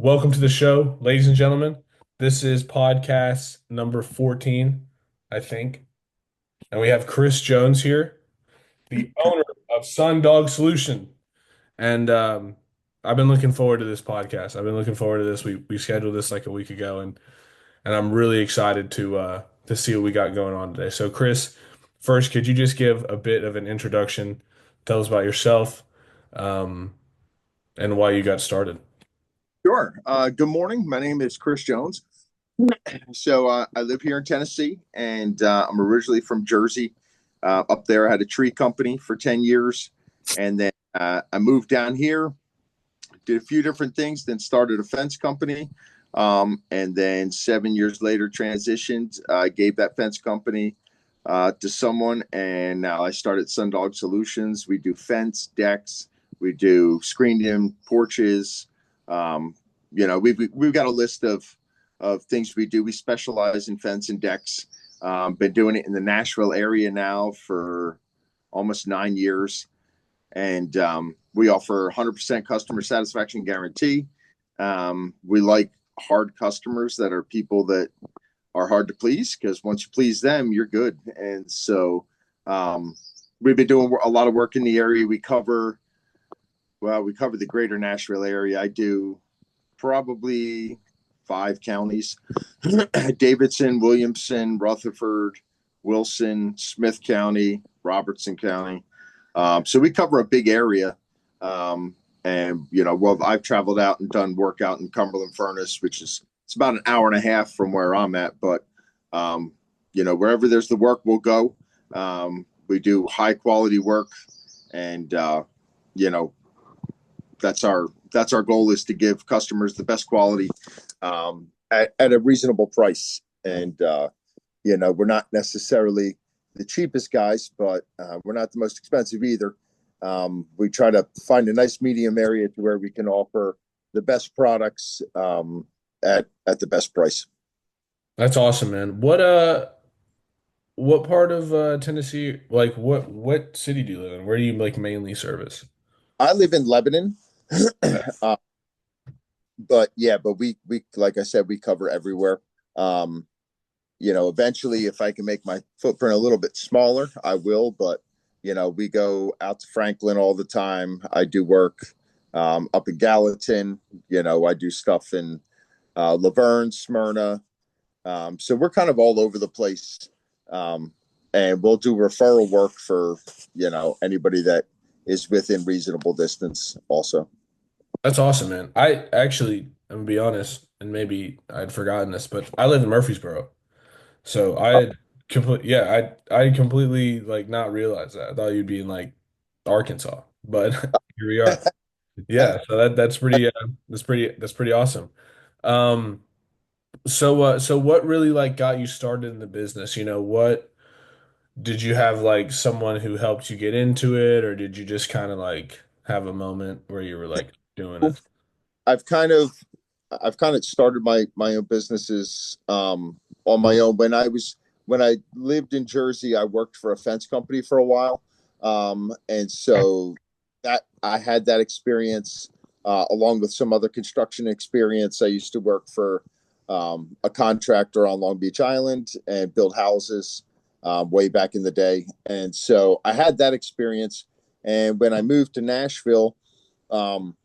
Welcome to the show, ladies and gentlemen. This is podcast number 14, I think. And we have Chris Jones here, the owner of Sundog Solution. And I've been looking forward to this podcast. I've been looking forward to this. We scheduled this like a week ago, and I'm really excited to see what we got going on today. So, Chris, first, could you just give a bit of an introduction? Tell us about yourself, um, and why you got started. Sure. Good morning. My name is Chris Jones. I live here in Tennessee, and I'm originally from Jersey. Up there, I had a tree company for 10 years, and then I moved down here, did a few different things, then started a fence company, and then 7 years later transitioned. I gave that fence company to someone, and now I started Sundog Solutions. We do fence, decks, we do screened-in porches. Um, we've got a list of things we do. We specialize in fence and decks. Been doing it in the Nashville area now for almost 9 years, and we offer 100% customer satisfaction guarantee. We like hard customers that are people that are hard to please, because once you please them, you're good. And so we've been doing a lot of work in the area. We cover the greater Nashville area. I do probably 5 counties: Davidson, Williamson, Rutherford, Wilson, Smith County, Robertson County. So we cover a big area. I've traveled out and done work out in Cumberland Furnace, which is it's about an hour and a half from where I'm at. But wherever there's the work, we'll go. We do high quality work, and that's our goal, is to give customers the best quality at a reasonable price. And we're not necessarily the cheapest guys, but we're not the most expensive either. We try to find a nice medium area to where we can offer the best products at the best price. That's awesome, man. What part of Tennessee, like what city do you live in? Where do you like mainly service? I live in Lebanon, uh, but we like I said, we cover everywhere. Um, Eventually, if I can make my footprint a little bit smaller, I will. But we go out to Franklin all the time. I do work up in Gallatin. I do stuff in Laverne, Smyrna. So we're kind of all over the place. Um, and we'll do referral work for anybody that is within reasonable distance also. That's awesome, man. I actually, I'm gonna be honest, and maybe I'd forgotten this, but I live in Murfreesboro. So I completely like not realize that. I thought you'd be in like Arkansas, but here we are. Yeah, so that's pretty awesome. Um, so what really like got you started in the business? What did you have like someone who helped you get into it, or did you just kind of like have a moment where you were like doing it? I've kind of I've kind of started my own businesses on my own. When I lived in Jersey, I worked for a fence company for a while, and so that I had that experience along with some other construction experience. I used to work for a contractor on Long Beach Island and build houses way back in the day, and so I had that experience. And when I moved to Nashville, um,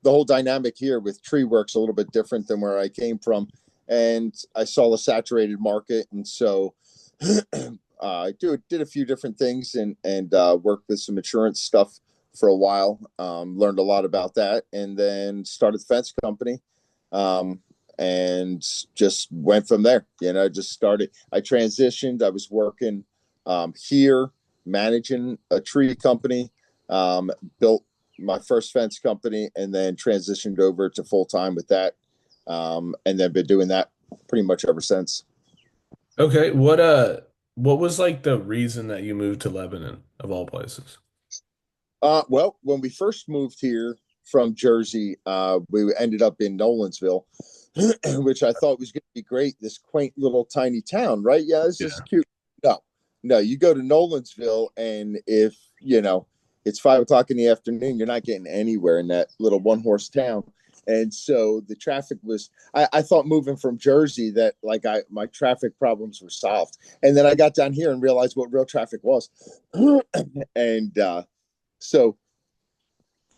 the whole dynamic here with tree work's a little bit different than where I came from. And I saw a saturated market. And so I did a few different things and worked with some insurance stuff for a while. Learned a lot about that, and then started the fence company. Um, and just went from there. Just started. I transitioned. I was working here, managing a tree company, built my first fence company, and then transitioned over to full time with that. And then been doing that pretty much ever since. Okay, what was like the reason that you moved to Lebanon of all places? Well, when we first moved here from Jersey, we ended up in Nolansville, which I thought was going to be great. This quaint little tiny town, right? Yeah, this is Yeah. cute. No, no, you go to Nolansville, and if it's 5 o'clock in the afternoon, you're not getting anywhere in that little one horse town. And so the traffic was, I thought moving from Jersey that like my traffic problems were solved. And then I got down here and realized what real traffic was. And so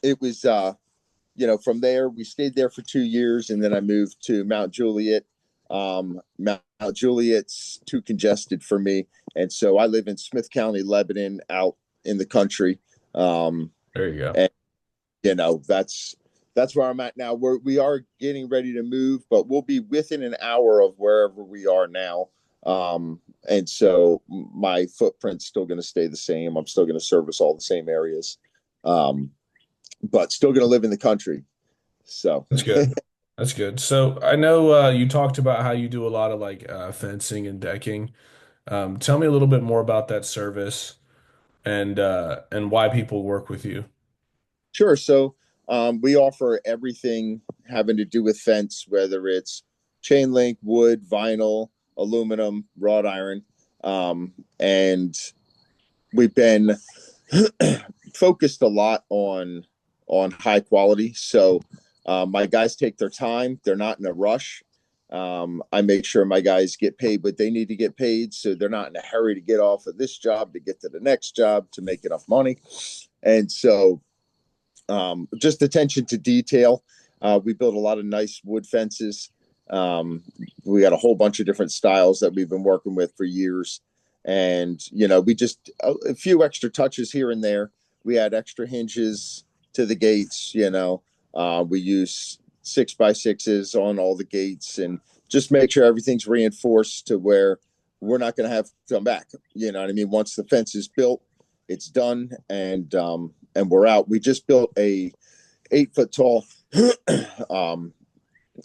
it was, from there, we stayed there for 2 years, and then I moved to Mount Juliet. Mount Juliet's too congested for me. And so I live in Smith County, Lebanon, out in the country. Um, There you go. and that's where I'm at now. We are getting ready to move, but we'll be within an hour of wherever we are now. And so my footprint's still going to stay the same. I'm still going to service all the same areas, but still going to live in the country. So That's good. That's good. So I know you talked about how you do a lot of like fencing and decking. Tell me a little bit more about that service and why people work with you. sure. So we offer everything having to do with fence, whether it's chain link, wood, vinyl, aluminum, wrought iron, and we've been focused a lot on high quality. So my guys take their time; they're not in a rush. I make sure my guys get paid what they need to get paid, so they're not in a hurry to get off of this job to get to the next job to make enough money. And so, just attention to detail. We build a lot of nice wood fences. Um, we got a whole bunch of different styles that we've been working with for years, and we just a few extra touches here and there. We add extra hinges to the gates. We use 6x6s on all the gates, and just make sure everything's reinforced to where we're not going to have to come back. You know what I mean? Once the fence is built, it's done, and we're out. We just built a 8 foot tall. um,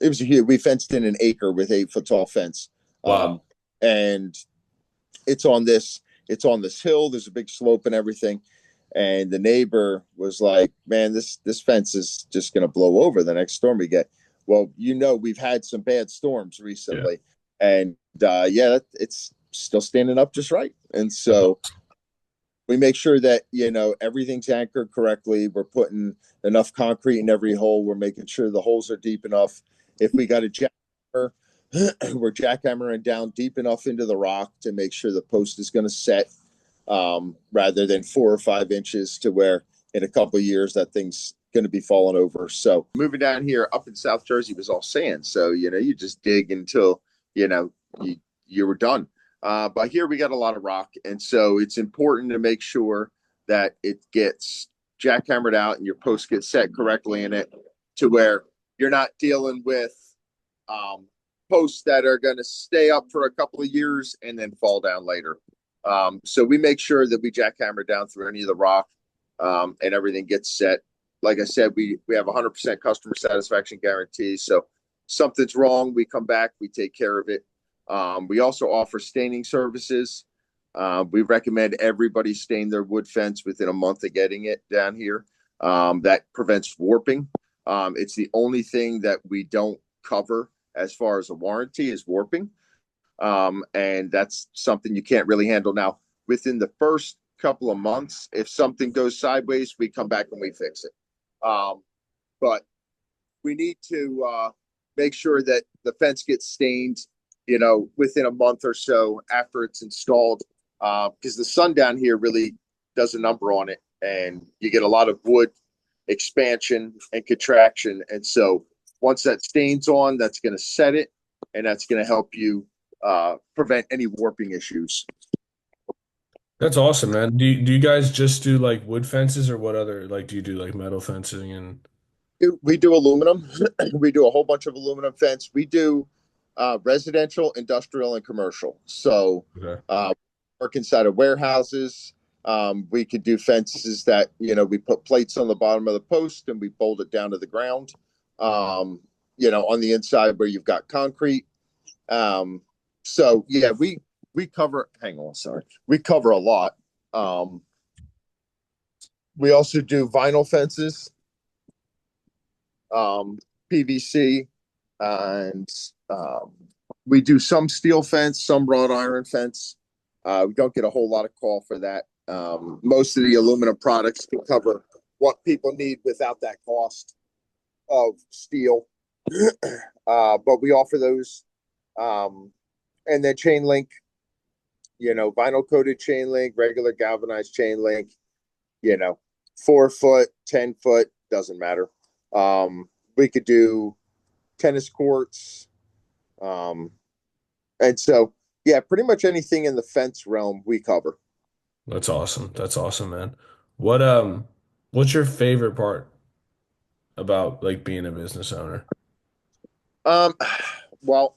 it was huge. We fenced in an acre with 8 foot tall fence, Wow. and it's on this hill. There's a big slope and everything. And the neighbor was like, "Man, this fence is just going to blow over the next storm we get." Well, we've had some bad storms Yeah. recently, and yeah, it's still standing up just right. And That's so we make sure that everything's anchored correctly. We're putting enough concrete in every hole. We're making sure the holes are deep enough. If we got a jackhammer, we're jackhammering down deep enough into the rock to make sure the post is going to set, rather than 4 or 5 inches to where in a couple of years that thing's going to be falling over. So moving down here up in South Jersey was all sand. So you just dig until you know you were done. But here we got a lot of rock, and so it's important to make sure that it gets jackhammered out and your post gets set correctly in it, to where you're not dealing with um, posts that are going to stay up for a couple of years and then fall down later. So we make sure that we jackhammer down through any of the rock, and everything gets set. Like I said, we have 100% customer satisfaction guarantee. So something's wrong, we come back, we take care of it. We also offer staining services. We recommend everybody stain their wood fence within a month of getting it down here. That prevents warping. It's the only thing that we don't cover as far as a warranty is warping. And that's something you can't really handle. Now, within the first couple of months, if something goes sideways, we come back and we fix it. But we need to make sure that the fence gets stained, within a month or so after it's installed, because the sun down here really does a number on it, and you get a lot of wood expansion and contraction. And so once that stain's on, that's going to set it, and that's going to help you prevent any warping issues. That's awesome, man. Do you guys just do like wood fences or what other like do you do like metal fencing and We do aluminum. We do a whole bunch of aluminum fence. We do residential, industrial, and commercial. So okay. work inside of warehouses. We could do fences that we put plates on the bottom of the post and we bolt it down to the ground. On the inside where you've got concrete. So yeah, we cover. Hang on, sorry. We cover a lot. Um, we also do vinyl fences, PVC, and we do some steel fence, some wrought iron fence. We don't get a whole lot of call for that. Most of the aluminum products can cover what people need without that cost. of steel, but we offer those. Um, and then chain link, vinyl coated chain link, regular galvanized chain link, you know, 4 foot, 10 foot, doesn't matter. We could do tennis courts. Um, and so, yeah, pretty much anything in the fence realm we cover. That's awesome. That's awesome, man. What what's your favorite part about like being a business owner? Um, well,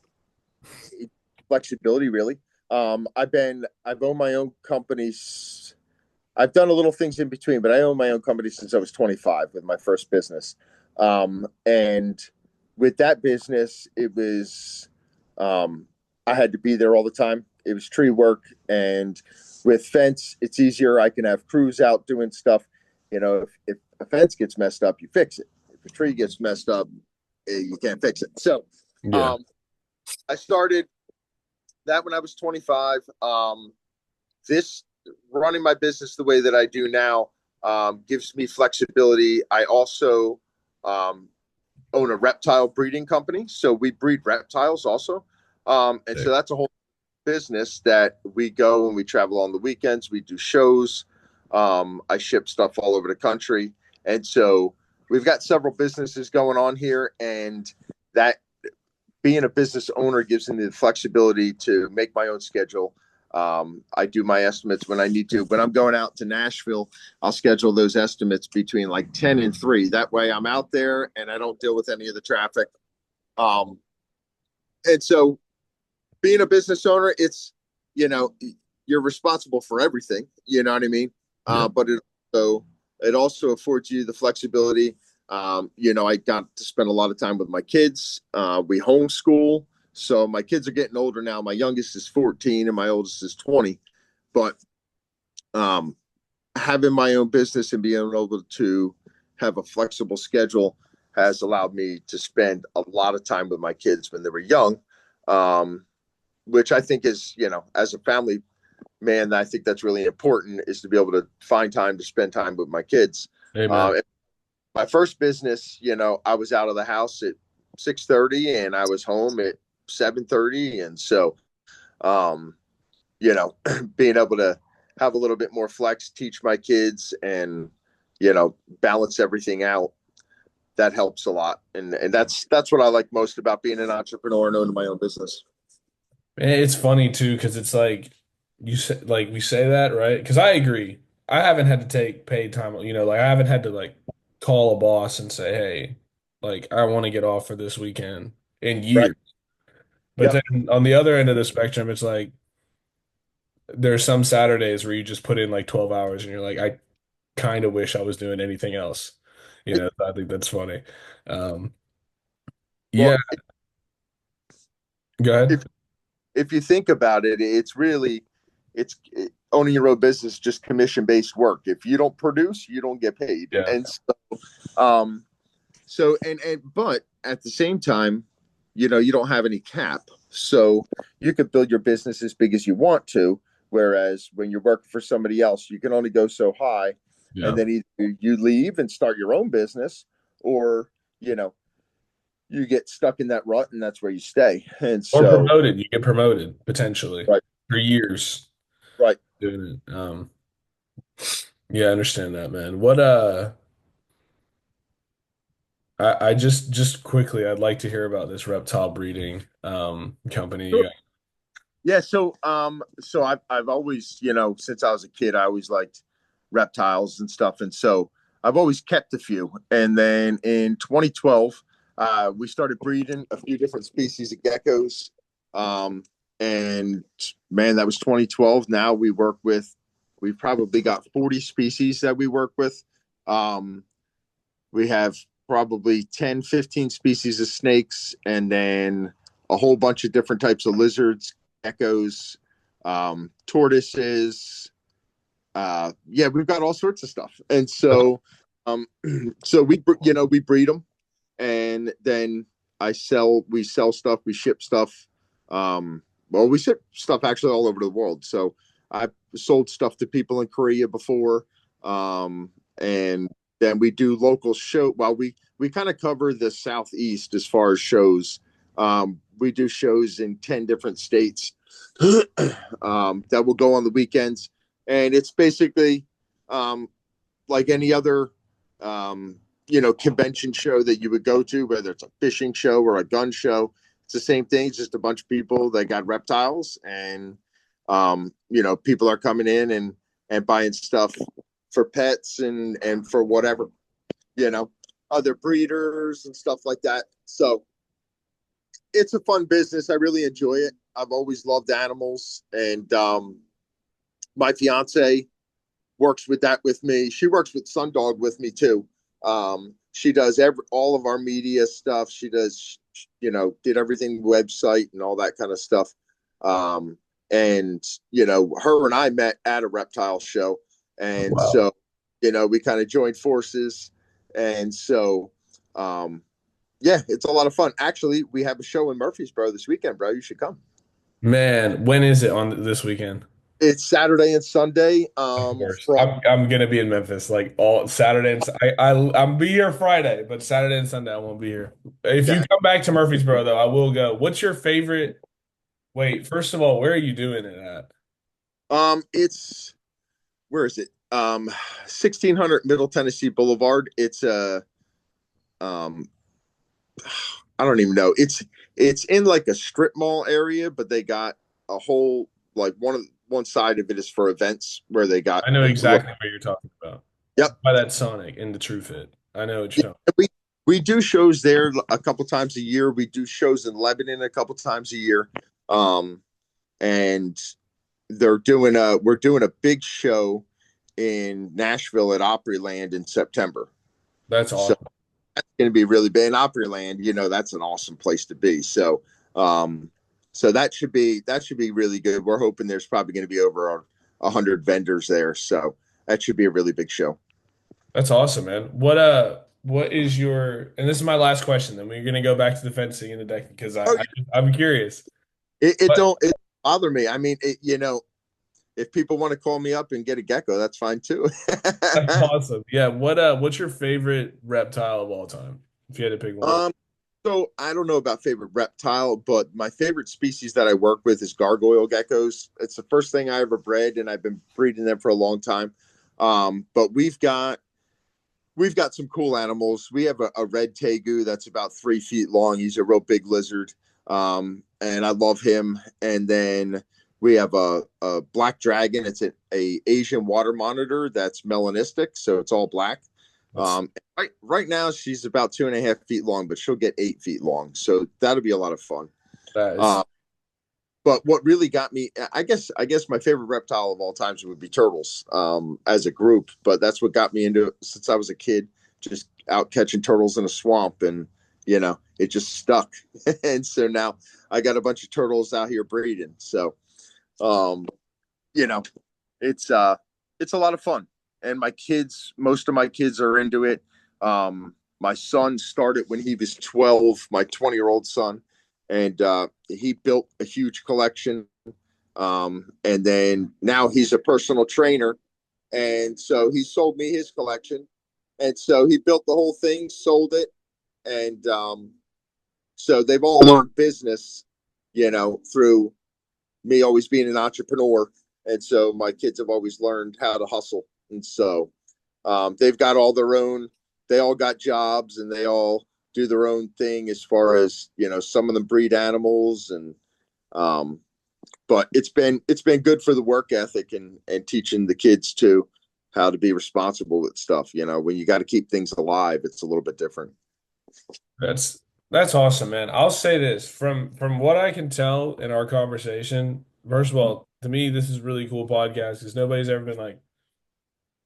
flexibility really. I've owned my own companies. I've done a little things in between, but I own my own company since I was 25 with my first business. And with that business, it was, um, I had to be there all the time. It was tree work. And with fence, it's easier. I can have crews out doing stuff. If a fence gets messed up, you fix it. If a tree gets messed up, you can't fix it. So Yeah. um, I started that when I was 25. This running my business the way that I do now gives me flexibility. I also um, own a reptile breeding company, so we breed reptiles also, and so Sick. that's a whole business that we go and we travel on the weekends. We do shows. I ship stuff all over the country, and so we've got several businesses going on here, and that being a business owner gives me the flexibility to make my own schedule. I do my estimates when I need to. When I'm going out to Nashville, I'll schedule those estimates between like 10 and 3. That way I'm out there and I don't deal with any of the traffic. Um, and so being a business owner, it's, you know, you're responsible for everything. You know what I mean? Yeah. But also, it also affords you the flexibility. I got to spend a lot of time with my kids. We homeschool. So my kids are getting older now. My youngest is 14 and my oldest is 20. But um, having my own business and being able to have a flexible schedule has allowed me to spend a lot of time with my kids when they were young, um, which I think is, as a family man, I think that's really important is to be able to find time to spend time with my kids. Amen. My first business, I was out of the house at 6:30 and I was home at 7:30, and so um, being able to have a little bit more flex, teach my kids, and balance everything out. That helps a lot, and that's what I like most about being an entrepreneur and owning my own business. And it's funny too, because it's like you say, like we say that, right? Because I agree. I haven't had to take paid time, like I haven't had to like call a boss and say, hey, like I want to get off for this weekend in Right. years. But Yep. then on the other end of the spectrum, it's like there's some Saturdays where you just put in like 12 hours and you're like, I kind of wish I was doing anything else. So I think that's funny. Um, Well, yeah, go ahead. if if you think about it, it's owning your own business, just commission based work. If you don't produce, you don't get paid, Yeah. and um, but at the same time, you don't have any cap, so you could build your business as big as you want to. Whereas when you're working for somebody else, you can only go so high, and Yeah. then either you leave and start your own business, or you know you get stuck in that rut, and that's where you stay. And Or so, promoted. You get promoted potentially right, for years right. doing it. Yeah, I understand that, man. I just quickly, I'd like to hear about this reptile breeding company you got. Yeah, so I've always, since I was a kid, I always liked reptiles and stuff, and so I've always kept a few. And then in 2012, we started breeding a few different species of geckos. Um, and man, that was 2012. Now we've probably got 40 species that we work with. Um, we have probably 10, 15 species of snakes, and then a whole bunch of different types of lizards, geckos, tortoises. Yeah, we've got all sorts of stuff. And so, um, so we breed them, and then we sell stuff, we ship stuff. We ship stuff actually all over the world. So I've sold stuff to people in Korea before. And Then we do local show. Well, we kind of cover the southeast as far as shows. We do shows in 10 different states that will go on the weekends, and it's basically um, like any other um, convention show that you would go to, whether it's a fishing show or a gun show. It's the same thing. It's just a bunch of people that got reptiles, and people are coming in and buying stuff for pets and for whatever, you know, other breeders and stuff like that. So it's a fun business. I really enjoy it. I've always loved animals, and my fiance works with that with me. She works with Sundog with me too. She does all of our media stuff. She does, did everything website and all that kind of stuff. Um, and her and I met at a reptile show, and Wow. so we kind of joined forces, and so yeah, it's a lot of fun. Actually, we have a show in Murfreesboro this weekend, bro. You should come. Man, when is it on this weekend? It's Saturday and Sunday. Of course. From I'm gonna be in Memphis like all Saturday and I'm be here Friday, but Saturday and Sunday I won't be here. If you yeah, come back to Murfreesboro though, I will go. What's your favorite? Wait, first of all, where are you doing it at? it's where is it? 1600 Middle Tennessee Boulevard. It's um, I don't even know. It's in like a strip mall area, but they got a whole like one side of it is for events where they got I know like look. exactly what you're talking about. Yep. By that Sonic in the True Fit. I know what Yeah, you're talking. we do shows there a couple times a year. We do shows in Lebanon a couple times a year. Um, and we're doing a big show in Nashville at Opryland in September. That's So awesome. that's going to be really big. In Opryland, that's an awesome place to be. Um, so that should be really good. We're hoping there's probably going to be over 100 vendors there. So that should be a really big show. That's awesome, man. What is your and this is my last question, then we're gonna go back to the fencing and the decking because Oh, I'm curious. it What don't it bother me. I mean, if people want to call me up and get a gecko, that's fine too. That's awesome. Yeah, what's your favorite reptile of all time? If you had to pick one. um, so I don't know about favorite reptile, but my favorite species that I work with is gargoyle geckos. It's the first thing I ever bred, and I've been breeding them for a long time. But we've got some cool animals. We have a red tegu that's about 3 feet long. He's a real big lizard, and I love him. And then we have a black dragon. It's a Asian water monitor that's melanistic, so it's all black. That's Right now she's about 2.5 feet long, but she'll get 8 feet long, so that'll be a lot of fun. that is Uh, but what really got me, I guess my favorite reptile of all times would be turtles, as a group. But that's what got me into it since I was a kid, just out catching turtles in a swamp, and it just stuck. And so now I got a bunch of turtles out here breeding. So um, you know, it's it's a lot of fun. And most of my kids are into it. My son started when he was 12, my 20-year-old son, and he built a huge collection. And then now he's a personal trainer, and so he sold me his collection, and so he built the whole thing, sold it, and so they've all learned business, through me always being an entrepreneur. And so my kids have always learned how to hustle. And so they've got they all got jobs, and they all do their own thing as far as, some of them breed animals. And, but it's been good for the work ethic, and teaching the kids too how to be responsible with stuff. When you got to keep things alive, it's a little bit different. that's that's awesome, man. I'll say this from what I can tell in our conversation. First of all, to me, this is really cool podcast because nobody's ever been like,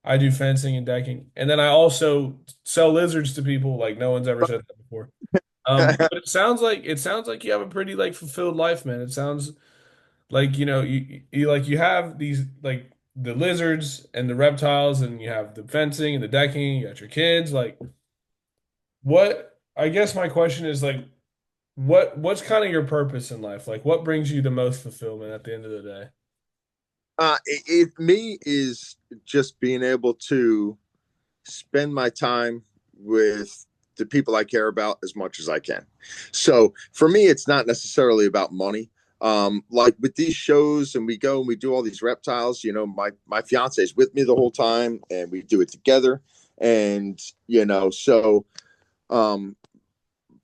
I do fencing and decking, and then I also sell lizards to people. Like no one's ever said that before. But it sounds like you have a pretty like fulfilled life, man. It sounds like you have these like the lizards and the reptiles, and you have the fencing and the decking. You got your kids. Like what? I guess my question is like, what's kind of your purpose in life? Like what brings you the most fulfillment at the end of the day? Me is just being able to spend my time with the people I care about as much as I can. So for me, it's not necessarily about money. Like with these shows, and we go and we do all these reptiles. My fiance is with me the whole time, and we do it together. And so um,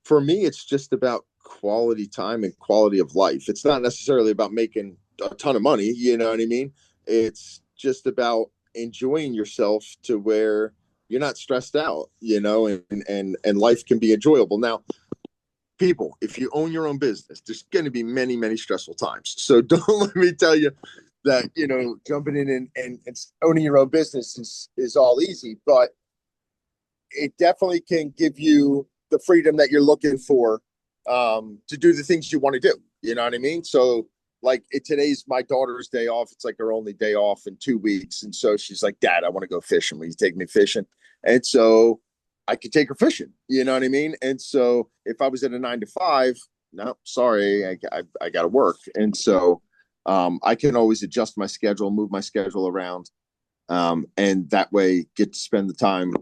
for me, it's just about quality time and quality of life. It's not necessarily about making a ton of money. You know what I mean? It's just about enjoying yourself to where you're not stressed out, and life can be enjoyable. Now, people, if you own your own business, there's going to be many, many stressful times. So don't let me tell you that, jumping in and owning your own business is all easy, but it definitely can give you the freedom that you're looking for, to do the things you want to do. You know what I mean? So, like, today's my daughter's day off. It's like her only day off in 2 weeks. And so she's like, Dad, I want to go fishing. Will you take me fishing? And so I could take her fishing. You know what I mean? And so if I was at a 9 to 5, no, sorry, I got to work. And so I can always adjust my schedule, move my schedule around, and that way get to spend the time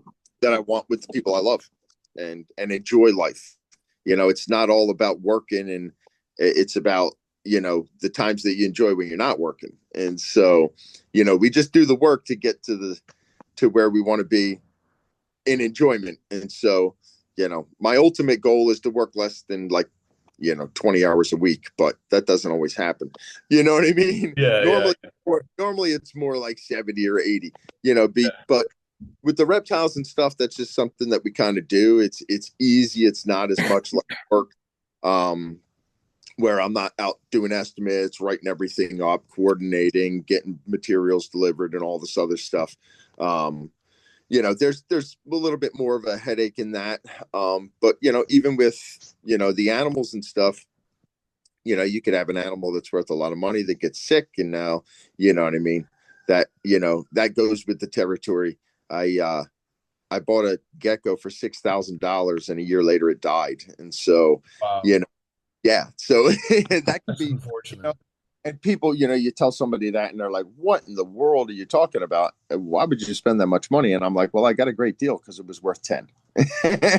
that I want with the people I love, and enjoy life. It's not all about working, and it's about the times that you enjoy when you're not working. And so we just do the work to get to where we want to be in enjoyment. And so my ultimate goal is to work less than, like, 20 hours a week, but that doesn't always happen. You know what I mean? Yeah, yeah, Normally it's more like 70 or 80, yeah. but with the reptiles and stuff, that's just something that we kind of do. It's easy. It's not as much like work, um, where I'm not out doing estimates, writing everything up, coordinating, getting materials delivered, and all this other stuff. Um, there's a little bit more of a headache in that. But even with the animals and stuff, you could have an animal that's worth a lot of money that gets sick, and now, you know what I mean. That goes with the territory. I bought a gecko for $6,000, and a year later it died. And so, Wow, you know, yeah. So that could that's be, unfortunate. and people, you tell somebody that, and they're like, "What in the world are you talking about? Why would you spend that much money?" And I'm like, "Well, I got a great deal because it was worth 10."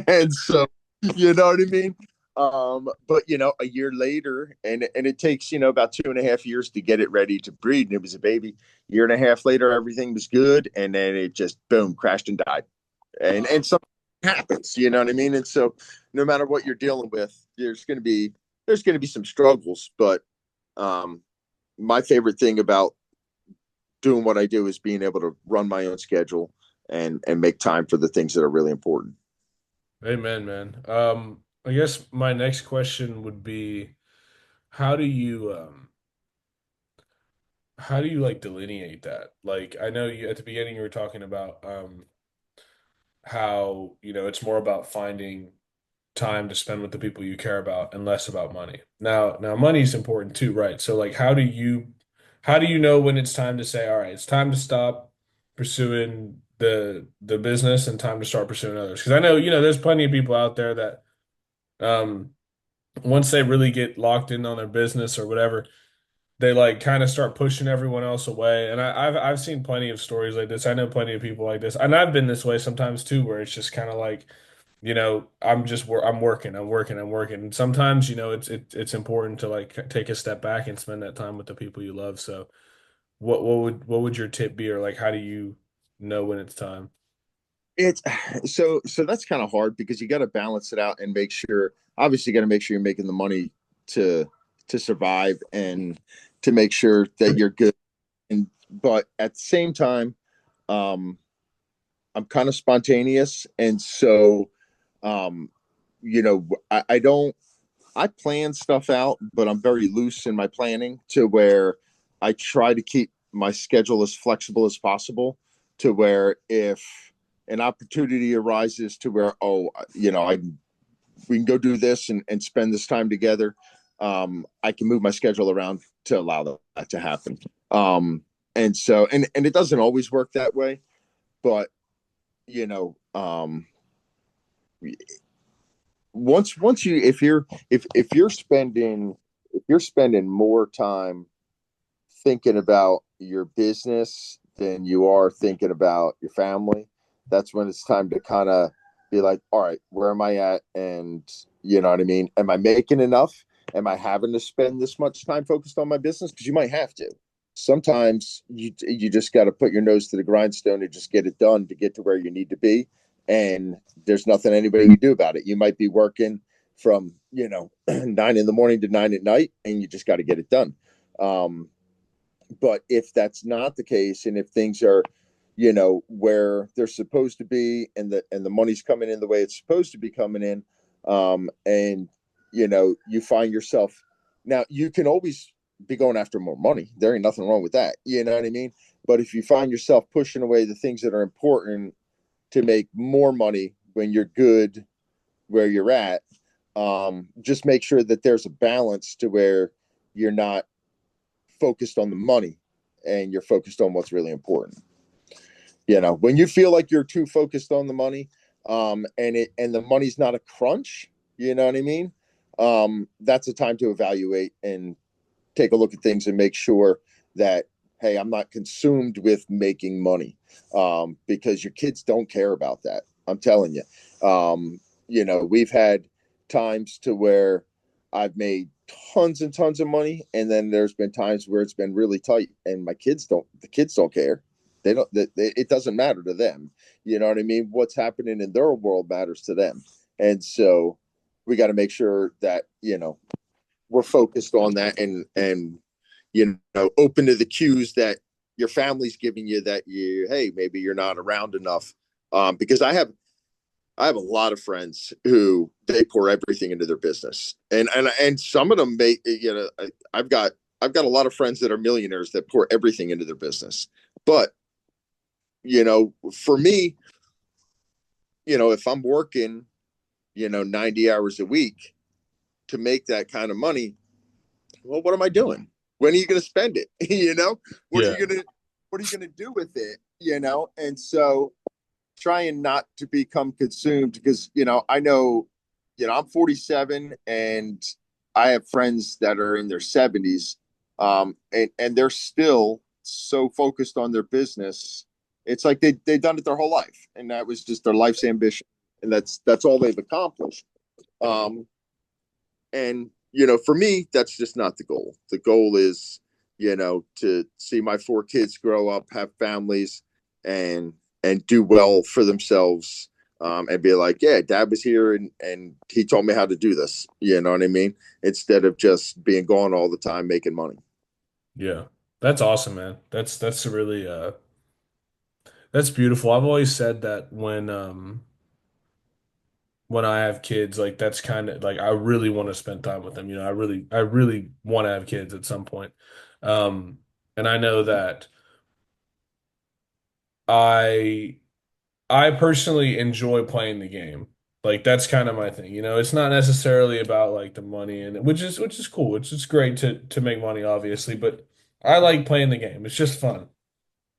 And so, you know what I mean. But a year later, and it takes about 2.5 years to get it ready to breed, and it was a baby. Year and a half later, everything was good, and then it just boom crashed and died. And Wow. something happens, you know what I mean. And so, no matter what you're dealing with, there's going to be some struggles. But um, my favorite thing about doing what I do is being able to run my own schedule and make time for the things that are really important. Amen, man. I guess my next question would be, how do you how do you like delineate that? Like, I know you at the beginning you were talking about how, it's more about finding time to spend with the people you care about and less about money. Now money is important too, right? So like how do you know when it's time to say, all right, it's time to stop pursuing the business and time to start pursuing others? Because I know, there's plenty of people out there that um once they really get locked in on their business or whatever, they like kind of start pushing everyone else away. And I've seen plenty of stories like this. I know plenty of people like this, and I've been this way sometimes too, where it's just kind of like, I'm working, I'm working, I'm working. And sometimes, it's important to like take a step back and spend that time with the people you love. So what would your tip be, or like how do you know when it's time? It's so that's kind of hard because you got to balance it out and make sure. Obviously, you got to make sure you're making the money to to survive, and to make sure that you're good. And but at the same time, um, I'm kind of spontaneous, and so um, I don't. I plan stuff out, but I'm very loose in my planning, to where I try to keep my schedule as flexible as possible, to where if an opportunity arises to where, I we can go do this and spend this time together, I can move my schedule around to allow that to happen. And so, and it doesn't always work that way, but you know, once you if you're spending more time thinking about your business than you are thinking about your family, that's when it's time to kind of be like, all right, where am I at? And you know what I mean? Am I making enough? Am I having to spend this much time focused on my business? Because you might have to. Sometimes you just got to put your nose to the grindstone and just get it done to get to where you need to be. And there's nothing anybody can do about it. You might be working from 9 in the morning to 9 at night, and you just got to get it done. Um, but if that's not the case, and if things are, where they're supposed to be, and the money's coming in the way it's supposed to be coming in, and you find yourself, now you can always be going after more money. There ain't nothing wrong with that. You know what I mean? But if you find yourself pushing away the things that are important to make more money when you're good where you're at, just make sure that there's a balance to where you're not focused on the money and you're focused on what's really important. When you feel like you're too focused on the money, and the money's not a crunch, you know what I mean? That's a time to evaluate and take a look at things and make sure that, hey, I'm not consumed with making money, because your kids don't care about that. I'm telling you. We've had times to where I've made tons and tons of money, and then there's been times where it's been really tight, and the kids don't care. They don't. It doesn't matter to them. You know what I mean? What's happening in their world matters to them, and so we got to make sure that we're focused on that, and open to the cues that your family's giving you, that hey, maybe you're not around enough. Because I have a lot of friends who they pour everything into their business, and some of them make, I've got a lot of friends that are millionaires that pour everything into their business. But for me, if I'm working 90 hours a week to make that kind of money, well, what am I doing? When are you going to spend it? What are Yeah. you going to do with it? And so trying not to become consumed, because I know, I'm 47, and I have friends that are in their 70s, and they're still so focused on their business. It's like they've done it their whole life, and that was just their life's ambition, and that's all they've accomplished. um and for me, that's just not the goal. The goal is to see my four kids grow up, have families, and do well for themselves, and be like, yeah, dad was here, and he taught me how to do this, you know what I mean, instead of just being gone all the time making money. Yeah. That's awesome, man. That's really that's beautiful. I've always said that when I have kids, like that's kind of like I really want to spend time with them. I really want to have kids at some point. Um, and I know that I I personally enjoy playing the game. Like that's kind of my thing. It's not necessarily about like the money and which is cool. It's just great to make money, obviously, but I like playing the game. It's just fun.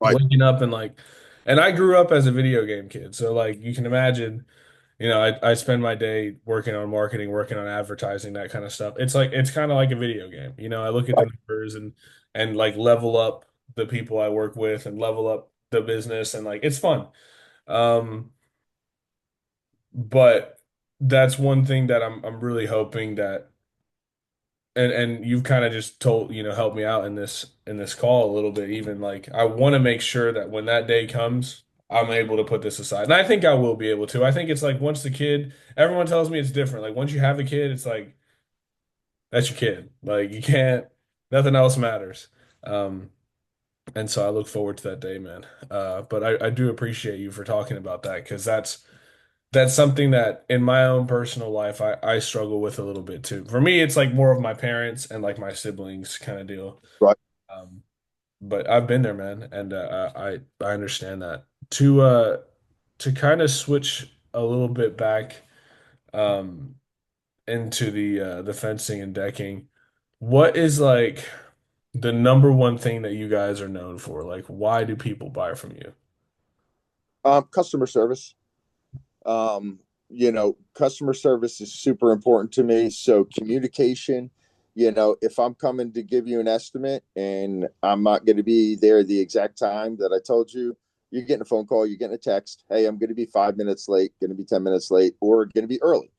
Right. Waking up and I grew up as a video game kid. So like you can imagine, I spend my day working on marketing, working on advertising, that kind of stuff. It's kind of like a video game. I look at the Right. numbers and like level up the people I work with and level up the business and like it's fun. Um, but that's one thing that I'm really hoping that and you've kind of just told, helped me out in this call a little bit, even like I want to make sure that when that day comes, I'm able to put this aside. And I think I will be able to. I think it's like once the kid, everyone tells me it's different. Like once you have a kid, it's like that's your kid. Like you can't, nothing else matters. Um, and so I look forward to that day, man. But I do appreciate you for talking about that because that's something that in my own personal life I struggle with a little bit too. For me, it's like more of my parents and like my siblings kind of deal. Right. Um, but I've been there, man, and I understand that. To kind of switch a little bit back um into the fencing and decking, what is like the number one thing that you guys are known for? Like, why do people buy from you? Customer service. Customer service is super important to me. So communication, if I'm coming to give you an estimate and I'm not going to be there the exact time that I told you, you're getting a phone call, you're getting a text, hey, I'm going to be 5 minutes late, going to be 10 minutes late, or going to be early.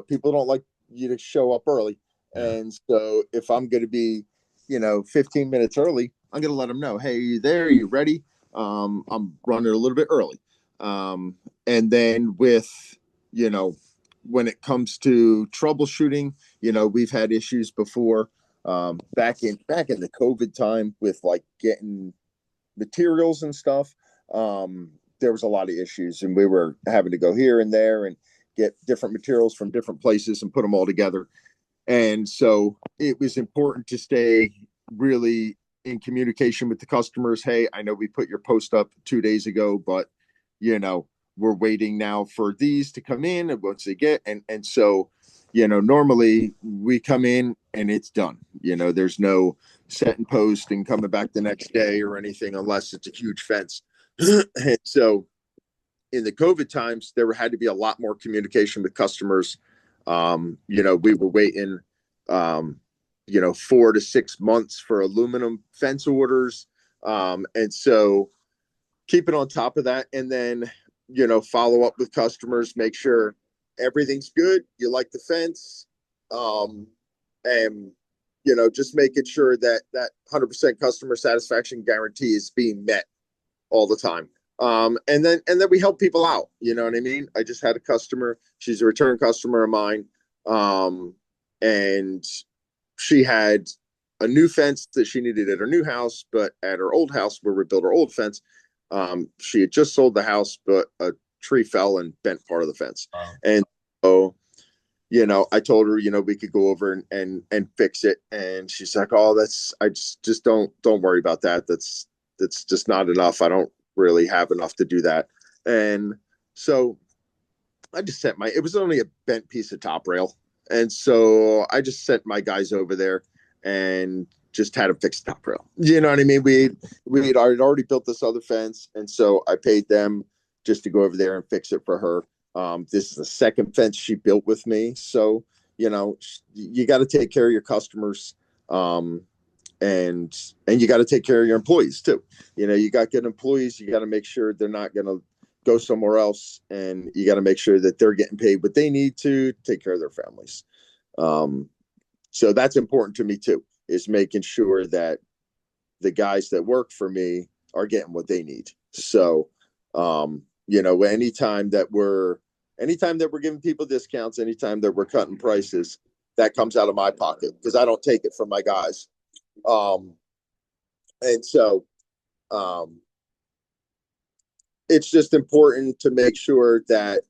People don't like you to show up early. Yeah. And so if I'm going to be, 15 minutes early, I'm going to let them know, hey, are you there? Are you ready? I'm running a little bit early. And then you know, when it comes to troubleshooting, we've had issues before, back in the COVID time with like getting materials and stuff. There was a lot of issues, and we were having to go here and there and get different materials from different places and put them all together. And so it was important to stay really in communication with the customers. Hey, I know we put your post up 2 days ago, but you know, we're waiting now for these to come in and once they get and so normally we come in and it's done. There's no set and post and coming back the next day or anything unless it's a huge fence. And so in the COVID times, there had to be a lot more communication with customers. We were waiting, 4 to 6 months for aluminum fence orders. And so keep it on top of that. And then, follow up with customers, make sure everything's good. You like the fence. And, just making sure that 100% customer satisfaction guarantee is being met all the time. And then we help people out. You know what I mean? I just had a customer. She's a return customer of mine. And she had a new fence that she needed at her new house, but at her old house where we built her old fence, she had just sold the house, but a tree fell and bent part of the fence. Wow. And so, I told her, we could go over and fix it. And she's like, oh, I just don't worry about that. That's just not enough. I don't really have enough to do that. And so I just sent it was only a bent piece of top rail. And so I just sent my guys over there and just had them fix the top rail. You know what I mean? We had already built this other fence. And so I paid them just to go over there and fix it for her. This is the second fence she built with me. So, you got to take care of your customers. And you got to take care of your employees too. You got good employees. You got to make sure they're not going to go somewhere else, and you got to make sure that they're getting paid what they need to take care of their families. So that's important to me too, is making sure that the guys that work for me are getting what they need. So, anytime that we're giving people discounts, anytime that we're cutting prices, that comes out of my pocket because I don't take it from my guys. And so, it's just important to make sure that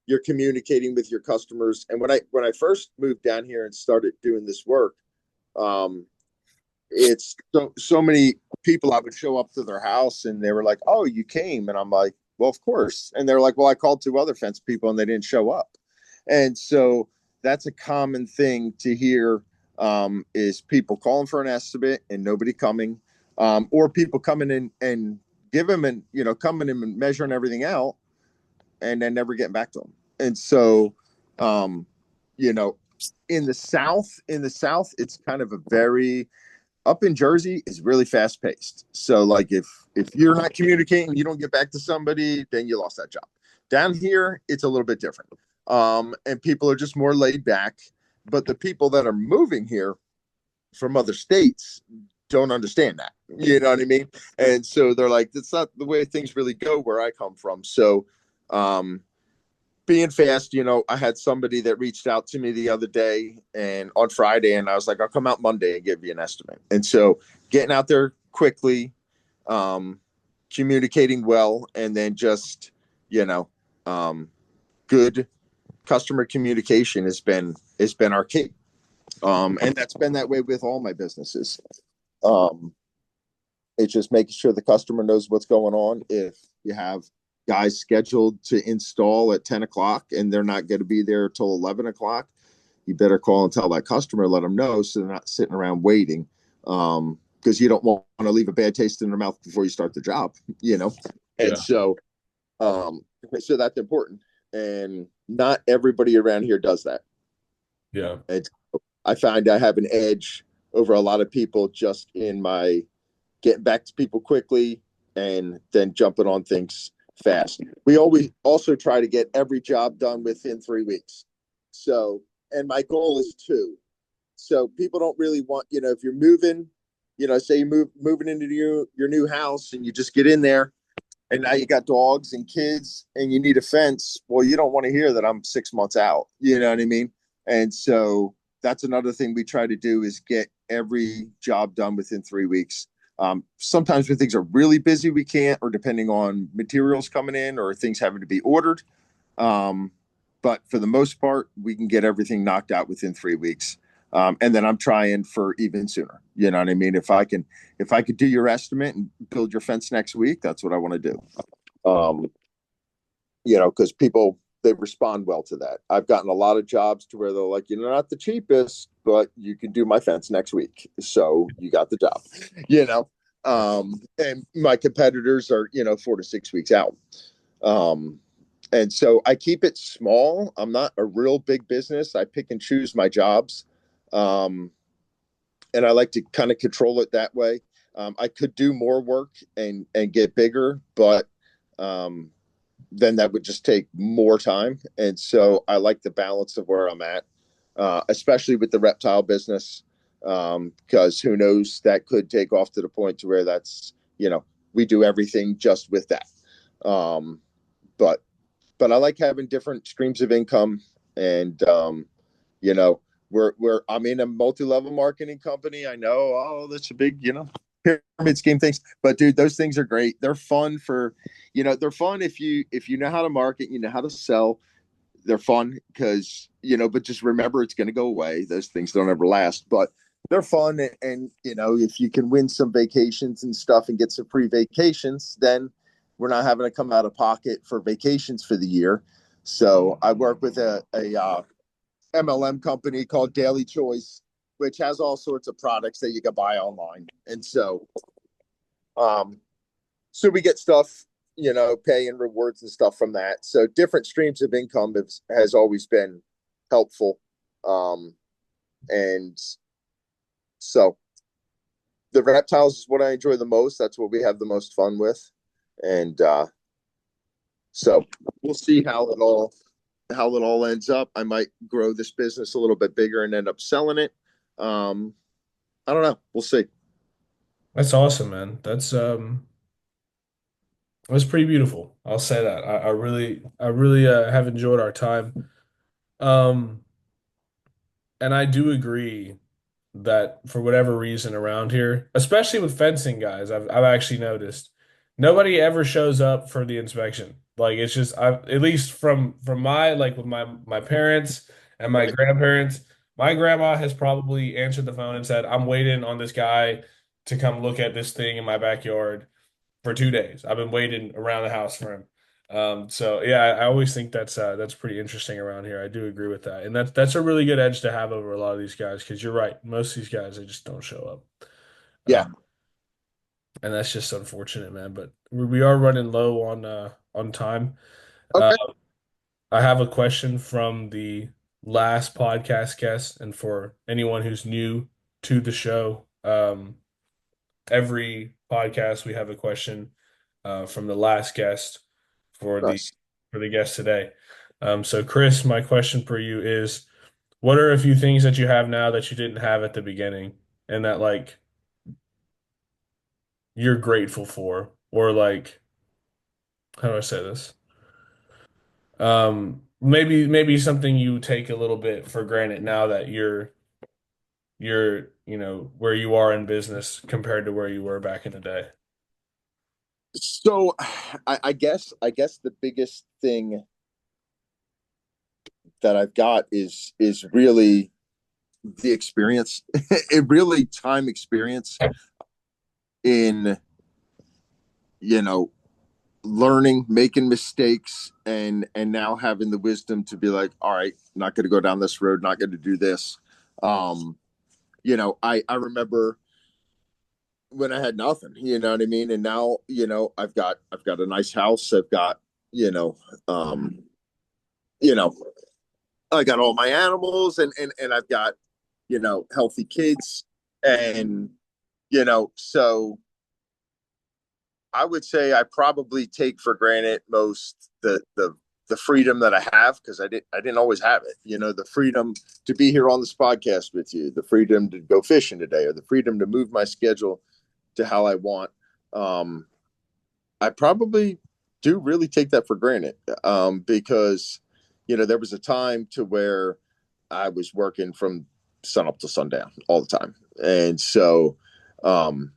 you're communicating with your customers. And when I first moved down here and started doing this work, it's so many people. I would show up to their house and they were like, "Oh, you came," and I'm like, "Well, of course." And they're like, "Well, I called 2 other fence people and they didn't show up." And so that's a common thing to hear, is people calling for an estimate and nobody coming, or people coming in and give them and coming in and measuring everything out and then never getting back to them. And so, um, you know, in the South, it's kind of a very up in Jersey is really fast paced. So like if you're not communicating, you don't get back to somebody, then you lost that job. Down here, it's a little bit different. And people are just more laid back. But the people that are moving here from other states don't understand that. You know what I mean? And so they're like, that's not the way things really go where I come from. So um being fast, I had somebody that reached out to me the other day and on Friday, and I was like, I'll come out Monday and give you an estimate. And so getting out there quickly, um, communicating well, and then just, you know, um, good customer communication has been our key. And that's been that way with all my businesses. Um, it's just making sure the customer knows what's going on. If you have guys scheduled to install at 10 o'clock and they're not going to be there till 11 o'clock, you better call and tell that customer, let them know so they're not sitting around waiting. Because you don't want to leave a bad taste in their mouth before you start the job, you know? And Yeah. so that's important. And not everybody around here does that. Yeah. And I find I have an edge over a lot of people just in my getting back to people quickly, and then jumping on things fast. We always also try to get every job done within 3 weeks. So, and my goal is two. So people don't really want, if you're moving, say you moving into your new house and you just get in there and now you got dogs and kids and you need a fence. Well, you don't want to hear that I'm 6 months out. You know what I mean? And so that's another thing we try to do is get every job done within 3 weeks. Sometimes when things are really busy, we can't, or depending on materials coming in or things having to be ordered. Um, but for the most part, we can get everything knocked out within 3 weeks. And then I'm trying for even sooner. You know what I mean? If I could do your estimate and build your fence next week, that's what I want to do. Um, because people they respond well to that. I've gotten a lot of jobs to where they're like, you're not the cheapest, but you can do my fence next week. So you got the job, you know. And my competitors are, 4 to 6 weeks out. Um, and so I keep it small. I'm not a real big business. I pick and choose my jobs. Um, and I like to kind of control it that way. I could do more work and get bigger, but um, then that would just take more time. And so I like the balance of where I'm at, especially with the reptile business, because who knows, that could take off to the point to where that's, we do everything just with that. Um, but but I like having different streams of income, and you know, we're I'm in a multi-level marketing company. I know, oh, that's a big, pyramid scheme things, but dude, those things are great. They're fun for, they're fun if you know how to market, you know how to sell. They're fun because but just remember it's going to go away. Those things don't ever last, but they're fun. And if you can win some vacations and stuff and get some free vacations, then we're not having to come out of pocket for vacations for the year. So I work with a MLM company called Daily Choice, which has all sorts of products that you can buy online. And um, so we get stuff, pay and rewards and stuff from that. So different streams of income has always been helpful. Um, and so the reptiles is what I enjoy the most. That's what we have the most fun with. And so we'll see how it all ends up. I might grow this business a little bit bigger and end up selling it. Um, I don't know. We'll see. That's awesome, man. That's pretty beautiful. I'll say that. I really have enjoyed our time. Um, and I do agree that for whatever reason around here, especially with fencing guys, I've actually noticed nobody ever shows up for the inspection. Like it's just I at least from my like with my parents and my Right. grandparents, my grandma has probably answered the phone and said, "I'm waiting on this guy to come look at this thing in my backyard for 2 days. I've been waiting around the house for him." So yeah, I always think that's pretty interesting around here. I do agree with that, and that's a really good edge to have over a lot of these guys because you're right. Most of these guys they just don't show up, Yeah. and that's just unfortunate, man. But we are running low on time. Uh, Okay. I have a question from the last podcast guest, and for anyone who's new to the show, every podcast we have a question from the last guest for the Nice. for the guest today. So Chris, my question for you is, what are a few things that you have now that you didn't have at the beginning, and that like you're grateful for, or like how do I say this? Maybe something you take a little bit for granted now that you're where you are in business compared to where you were back in the day. So I guess the biggest thing that I've got is really the experience. It really time experience in you know learning, making mistakes, and now having the wisdom to be like, all right, not going to go down this road, not going to do this. Um, I remember when I had nothing, you know what I mean? And now, I've got a nice house. I've got, you know, um, you know, I got all my animals and I've got, healthy kids. And, so I would say I probably take for granted most the freedom that I have because I didn't always have it. You know, the freedom to be here on this podcast with you, the freedom to go fishing today, or the freedom to move my schedule to how I want. Um, I probably do really take that for granted because you know there was a time to where I was working from sun up to sundown all the time, and so um,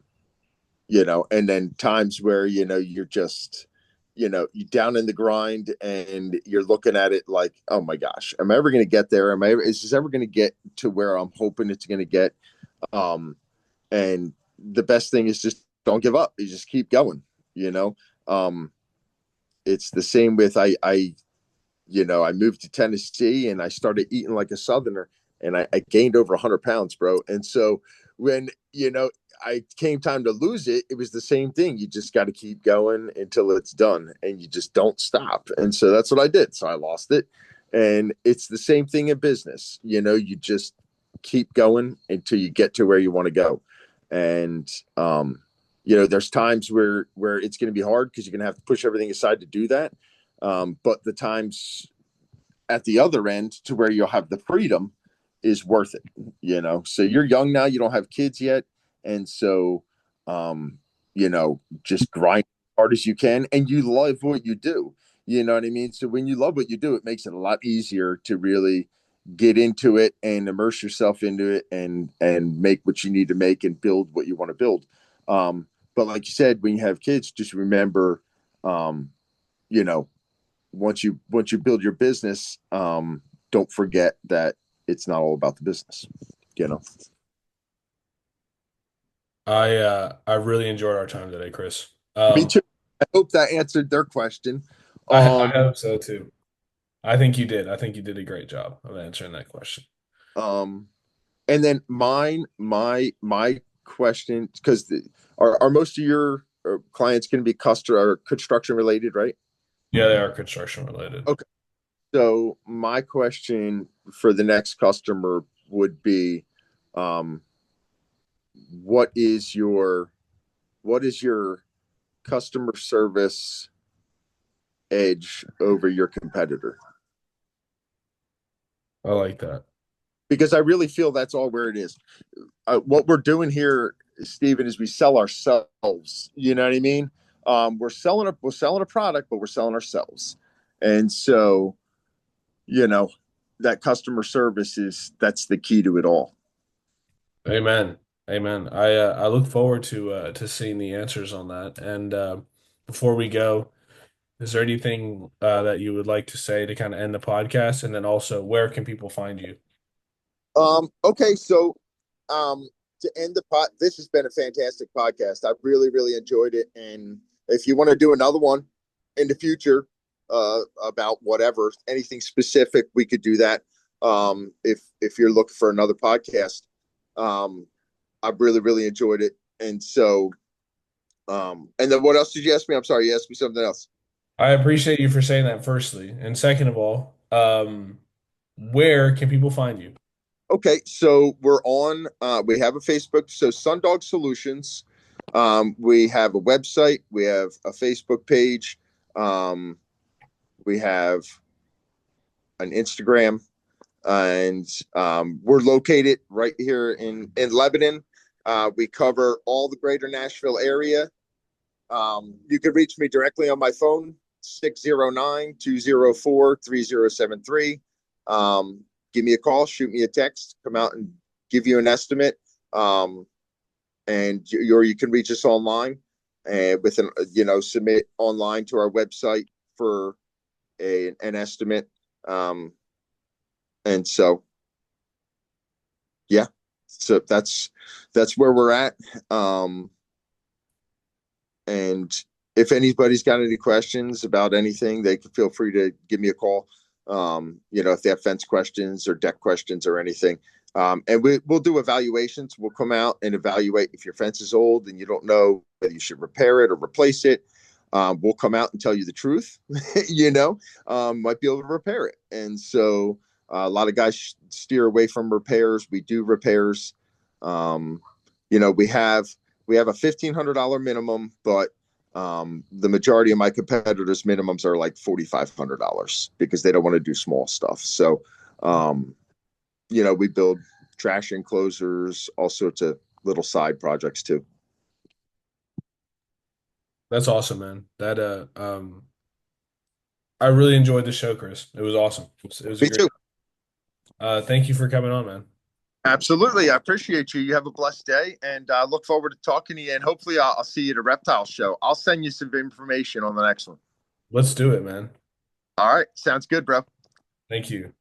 you know, and then times where, you know, you're just, you know, you down in the grind and you're looking at it like, oh my gosh, am I ever going to get there? Is this ever going to get to where I'm hoping it's going to get? Um, and the best thing is just don't give up. You just keep going, you know? Um, it's the same with, you know, I moved to Tennessee and I started eating like a Southerner and I gained over 100 pounds, bro. And so when, you know, I came time to lose it, it was the same thing. You just got to keep going until it's done and you just don't stop. And so that's what I did. So I lost it. And it's the same thing in business. You know, you just keep going until you get to where you want to go. And, you know, there's times where it's going to be hard because you're going to have to push everything aside to do that. But the times at the other end to where you'll have the freedom is worth it, you know. So you're young now, you don't have kids yet. And so you know, just grind as hard as you can and you love what you do. You know what I mean? So when you love what you do, it makes it a lot easier to really get into it and immerse yourself into it and make what you need to make and build what you want to build. But like you said, when you have kids, just remember you know, once you build your business, don't forget that it's not all about the business. You know. I really enjoyed our time today, Chris. Me too. I hope that answered their question. I Um, hope so too. I think you did. I think you did a great job of answering that question. um, and then my question because are most of your clients going to be customer or construction related, right? Yeah, they are construction related. Okay. So my question for the next customer would be, um, what is your what is your customer service edge over your competitor? I like that. Because I really feel that's all where it is. What we're doing here, Stephen, is we sell ourselves. You know what I mean? We're selling a product, but we're selling ourselves, and so you know that customer service is that's the key to it all. Amen. Amen. I look forward to seeing the answers on that. And before we go, is there anything that you would like to say to kind of end the podcast? And then also, where can people find you? Okay, so to end the pot, this has been a fantastic podcast. I've really enjoyed it, and if you want to do another one in the future about whatever, anything specific, we could do that. If you're looking for another podcast, I've really enjoyed it, and so and then what else did you ask me? I'm sorry, you asked me something else. I appreciate you for saying that, firstly. And second of all, where can people find you? Okay, so we have a Facebook, so Sundog Solutions. We have a website, we have a Facebook page, um, we have an Instagram, and we're located right here in Lebanon. We cover all the greater Nashville area. You can reach me directly on my phone, 609-204-3073. Give me a call, shoot me a text, come out and give you an estimate. Or you can reach us online and with an, you know, submit online to our website for an estimate. Um, and so, yeah, so that's where we're at. Um, And if anybody's got any questions about anything, they can feel free to give me a call. You know, if they have fence questions or deck questions or anything. And we'll do evaluations. We'll come out and evaluate if your fence is old and you don't know whether you should repair it or replace it. We'll come out and tell you the truth, you know, might be able to repair it. And so a lot of guys steer away from repairs. We do repairs. You know, we have a $1,500 minimum, but The majority of my competitors' minimums are like $4,500 because they don't want to do small stuff. So, um, we build trash enclosures, all sorts of little side projects too. That's awesome, man. I really enjoyed the show, Chris. It was awesome. It was a Me great. too. Thank you for coming on, man. Absolutely. I appreciate you. You have a blessed day and I look forward to talking to you. And hopefully, I'll see you at a reptile show. I'll send you some information on the next one. Let's do it, man. All right. Sounds good, bro. Thank you.